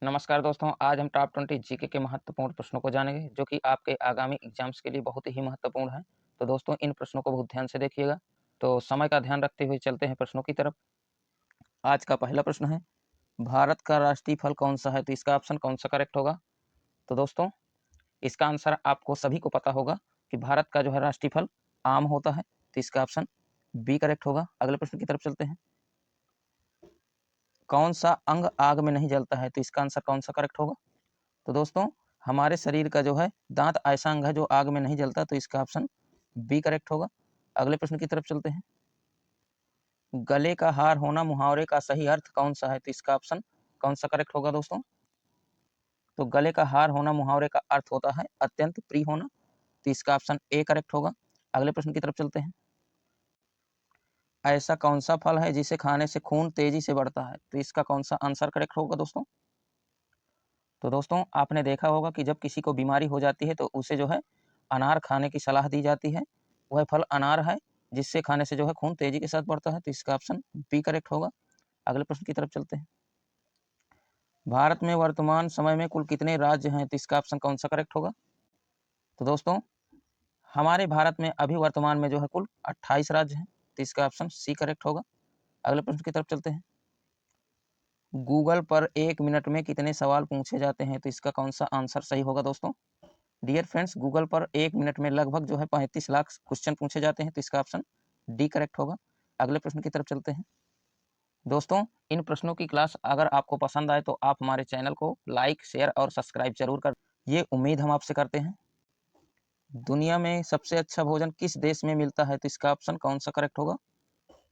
नमस्कार दोस्तों, आज हम टॉप 20 जीके के महत्वपूर्ण प्रश्नों को जानेंगे, जो कि आपके आगामी एग्जाम्स के लिए बहुत ही महत्वपूर्ण हैं। तो दोस्तों, इन प्रश्नों को बहुत ध्यान से देखिएगा। तो समय का ध्यान रखते हुए चलते हैं प्रश्नों की तरफ। आज का पहला प्रश्न है, भारत का राष्ट्रीय फल कौन सा है? तो इसका ऑप्शन कौन सा करेक्ट होगा? तो दोस्तों, इसका आंसर आपको सभी को पता होगा कि भारत का जो है राष्ट्रीय फल आम होता है। तो इसका ऑप्शन बी करेक्ट होगा। अगले प्रश्न की तरफ चलते हैं। कौन सा अंग आग में नहीं जलता है? तो इसका आंसर कौन सा करेक्ट होगा? तो दोस्तों, हमारे शरीर का जो है दांत ऐसा अंग है जो आग में नहीं जलता। तो इसका ऑप्शन बी करेक्ट होगा। अगले प्रश्न की तरफ चलते हैं। गले का हार होना मुहावरे का सही अर्थ कौन सा है? तो इसका ऑप्शन कौन सा करेक्ट होगा दोस्तों? तो गले का हार होना मुहावरे का अर्थ होता है अत्यंत प्रिय होना। तो इसका ऑप्शन ए करेक्ट होगा। अगले प्रश्न की तरफ चलते हैं। ऐसा कौन सा फल है जिसे खाने से खून तेजी से बढ़ता है? तो इसका कौन सा आंसर करेक्ट होगा दोस्तों? तो दोस्तों, आपने देखा होगा कि जब किसी को बीमारी हो जाती है तो उसे जो है अनार खाने की सलाह दी जाती है। वह फल अनार है जिससे खाने से जो है खून तेजी के साथ बढ़ता है। तो इसका ऑप्शन बी करेक्ट होगा। अगले प्रश्न की तरफ चलते हैं। भारत में वर्तमान समय में कुल कितने राज्य हैं? तो इसका ऑप्शन कौन सा करेक्ट होगा? तो दोस्तों, हमारे भारत में अभी वर्तमान में जो है कुल 28 राज्य हैं। तो इसका ऑप्शन सी करेक्ट होगा। अगले प्रश्न की तरफ चलते हैं। गूगल पर 1 मिनट में कितने सवाल पूछे जाते हैं? तो इसका कौन सा आंसर सही होगा दोस्तों? डियर फ्रेंड्स, गूगल पर 1 मिनट में लगभग जो है 35 लाख क्वेश्चन पूछे जाते हैं। तो इसका ऑप्शन डी करेक्ट होगा। अगले प्रश्न की तरफ चलते हैं। दोस्तों, इन प्रश्नों की क्लास अगर आपको पसंद आए तो आप हमारे चैनल को लाइक, शेयर और सब्सक्राइब जरूर कर। ये उम्मीद हम आपसे करते हैं। दुनिया में सबसे अच्छा भोजन किस देश में मिलता है? तो इसका ऑप्शन कौन सा करेक्ट होगा?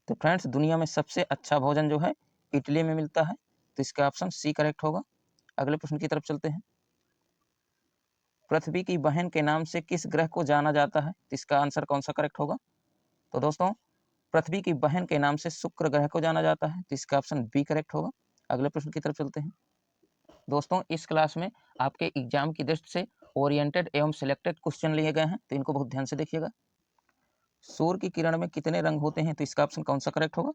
तो फ्रेंड्स, दुनिया में सबसे अच्छा भोजन जो है इटली में मिलता है। तो इसका ऑप्शन सी करेक्ट होगा। अगले प्रश्न की तरफ चलते हैं। पृथ्वी की बहन के नाम से किस ग्रह को जाना जाता है? तो इसका आंसर कौन सा करेक्ट होगा? तो दोस्तों, पृथ्वी की बहन के नाम से शुक्र ग्रह को जाना जाता है। तो इसका ऑप्शन बी करेक्ट होगा। अगले प्रश्न की तरफ चलते हैं। दोस्तों, इस क्लास में आपके एग्जाम की दृष्टि से ओरिएंटेड एवं सिलेक्टेड क्वेश्चन लिए गए हैं। तो इनको बहुत ध्यान से देखिएगा। सूर्य की किरण में कितने रंग होते हैं? तो इसका ऑप्शन कौन सा करेक्ट होगा?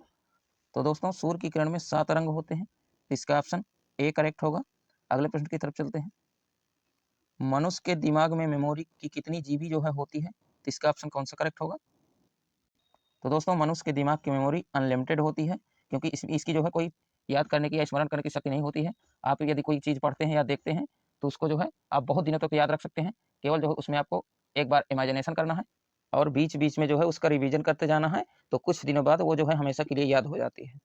तो दोस्तों, सूर्य की किरण में 7 रंग होते हैं। तो इसका ऑप्शन ए करेक्ट होगा। अगले प्रश्न की तरफ चलते हैं। मनुष्य के दिमाग में मेमोरी की कितनी जीबी जो है होती है? तो इसका ऑप्शन कौन सा करेक्ट होगा? तो दोस्तों, मनुष्य के दिमाग की मेमोरी अनलिमिटेड होती है, क्योंकि इसकी जो है कोई याद करने की या स्मरण करने की शक्ति नहीं होती है। आप यदि कोई चीज़ पढ़ते हैं या देखते हैं तो उसको जो है आप बहुत दिनों तक याद रख सकते हैं। केवल जो है उसमें आपको एक बार इमेजिनेशन करना है और बीच-बीच में जो है उसका रिवीजन करते जाना है, तो कुछ दिनों बाद वो जो है हमेशा के लिए याद हो जाती है।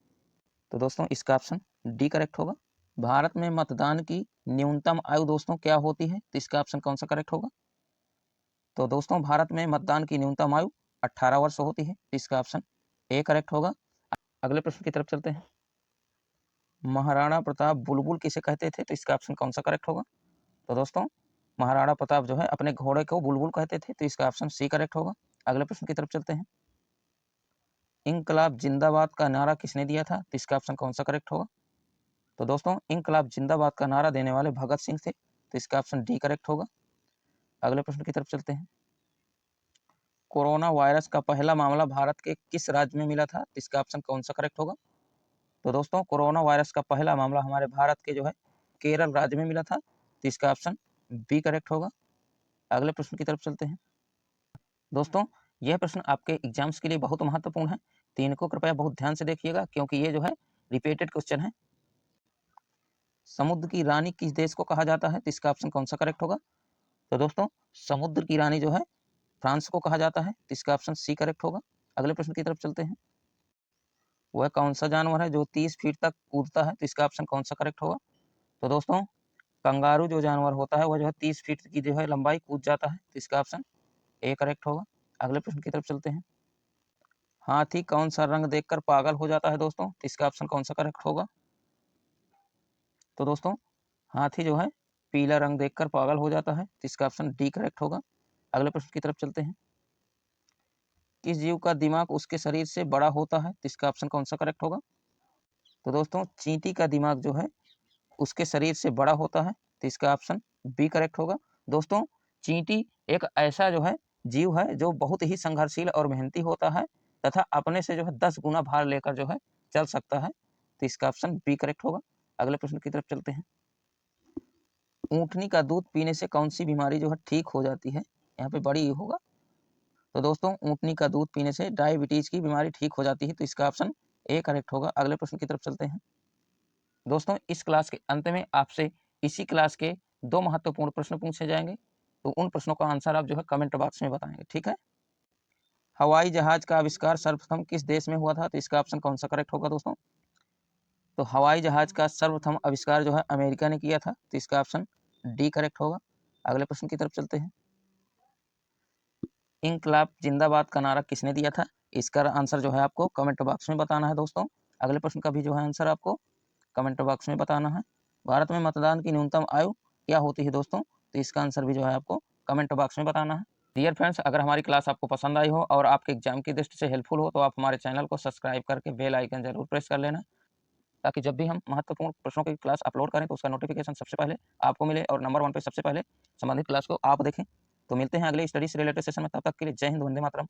तो दोस्तों, इसका ऑप्शन डी करेक्ट होगा। भारत में मतदान की न्यूनतम आयु दोस्तों क्या होती है? तो इसका ऑप्शन कौन सा करेक्ट होगा? तो दोस्तों, भारत में मतदान की न्यूनतम आयु 18 वर्ष होती है। इसका ऑप्शन ए करेक्ट होगा। अगले प्रश्न की तरफ चलते हैं। महाराणा प्रताप बुलबुल किसे कहते थे? तो इसका ऑप्शन कौन सा करेक्ट होगा? तो दोस्तों, महाराणा प्रताप जो है अपने घोड़े को बुलबुल कहते थे। तो इसका ऑप्शन सी करेक्ट होगा। अगले प्रश्न की तरफ चलते हैं। इंकलाब जिंदाबाद का नारा किसने दिया था? तो इसका ऑप्शन कौन सा करेक्ट होगा? तो दोस्तों, इंकलाब जिंदाबाद का नारा देने वाले भगत सिंह थे। तो इसका ऑप्शन डी करेक्ट होगा। अगले प्रश्न की तरफ चलते हैं। कोरोना वायरस का पहला मामला भारत के किस राज्य में मिला था? इसका ऑप्शन कौन सा करेक्ट होगा? तो दोस्तों, कोरोना वायरस का पहला मामला हमारे भारत के जो है केरल राज्य में मिला था। तो इसका ऑप्शन बी करेक्ट होगा। अगले प्रश्न की तरफ चलते हैं। दोस्तों, यह प्रश्न आपके एग्जाम्स के लिए बहुत महत्वपूर्ण है। तो इनको कृपया बहुत ध्यान से देखिएगा, क्योंकि ये जो है रिपीटेड क्वेश्चन है। समुद्र की रानी किस देश को कहा जाता है? तो इसका ऑप्शन कौन सा करेक्ट होगा? तो दोस्तों, समुद्र की रानी जो है फ्रांस को कहा जाता है। तो इसका ऑप्शन सी करेक्ट होगा। अगले प्रश्न की तरफ चलते हैं। वह कौन सा जानवर है जो 30 फीट तक कूदता है? तो इसका ऑप्शन कौन सा करेक्ट होगा? तो दोस्तों, कंगारू जो जानवर होता है वह जो है 30 फीट की जो है लंबाई कूद जाता है। तो इसका ऑप्शन ए करेक्ट होगा। अगले प्रश्न की तरफ चलते हैं। हाथी कौन सा रंग देखकर पागल हो जाता है दोस्तों? तो इसका ऑप्शन कौन सा करेक्ट होगा? तो दोस्तों, हाथी जो है पीला रंग देखकर पागल हो जाता है। तो इसका ऑप्शन डी करेक्ट होगा। अगले प्रश्न की तरफ चलते हैं। किस जीव का दिमाग उसके शरीर से बड़ा होता है? तो इसका ऑप्शन कौन सा करेक्ट होगा? तो दोस्तों, चींटी का दिमाग जो है उसके शरीर से बड़ा होता है। तो इसका ऑप्शन बी करेक्ट होगा। दोस्तों, चींटी एक ऐसा जो है जीव है जो बहुत ही संघर्षशील और मेहनती होता है तथा अपने से जो है 10 गुना भार लेकर जो है चल सकता है। तो इसका ऑप्शन बी करेक्ट होगा। अगले प्रश्न की तरफ चलते हैं। ऊँटनी का दूध पीने से कौन सी बीमारी जो है ठीक हो जाती है? यहाँ पे बड़ी होगा। तो दोस्तों ऊँटनी का दूध पीने से डायबिटीज़ की बीमारी ठीक हो जाती है, तो इसका ऑप्शन ए करेक्ट होगा। अगले प्रश्न की तरफ चलते हैं। दोस्तों इस क्लास के अंत में आपसे इसी क्लास के 2 महत्वपूर्ण प्रश्न पूछे जाएँगे, तो उन प्रश्नों का आंसर आप जो है कमेंट बॉक्स में बताएँगे, ठीक है? हवाई जहाज़ का आविष्कार सर्वप्रथम किस देश में हुआ था? तो इसका ऑप्शन कौन-सा करेक्ट होगा दोस्तों? तो हवाई जहाज़ का सर्वप्रथम आविष्कार जो है अमेरिका ने किया था, तो इसका ऑप्शन डी करेक्ट होगा। अगले प्रश्न की तरफ चलते हैं। इनकलाब जिंदाबाद का नारा किसने दिया था? इसका आंसर जो है आपको कमेंट बॉक्स में बताना है दोस्तों। अगले प्रश्न का भी जो है आंसर आपको कमेंट बॉक्स में बताना है। भारत में मतदान की न्यूनतम आयु क्या होती है दोस्तों? तो इसका आंसर भी जो है आपको कमेंट बॉक्स में बताना है। डियर फ्रेंड्स, अगर हमारी क्लास आपको पसंद आई हो और आपके एग्जाम की दृष्टि से हेल्पफुल हो, तो आप हमारे चैनल को सब्सक्राइब करके बेल आइकन जरूर प्रेस कर लेना, ताकि जब भी हम महत्वपूर्ण प्रश्नों की क्लास अपलोड करें तो उसका नोटिफिकेशन सबसे पहले आपको मिले और नंबर 1 पे सबसे पहले संबंधित क्लास को आप देखें। तो मिलते हैं अगले स्टडी से रिलेटेड सेशन में, तब तक के लिए जय हिंद, वंदे मातरम।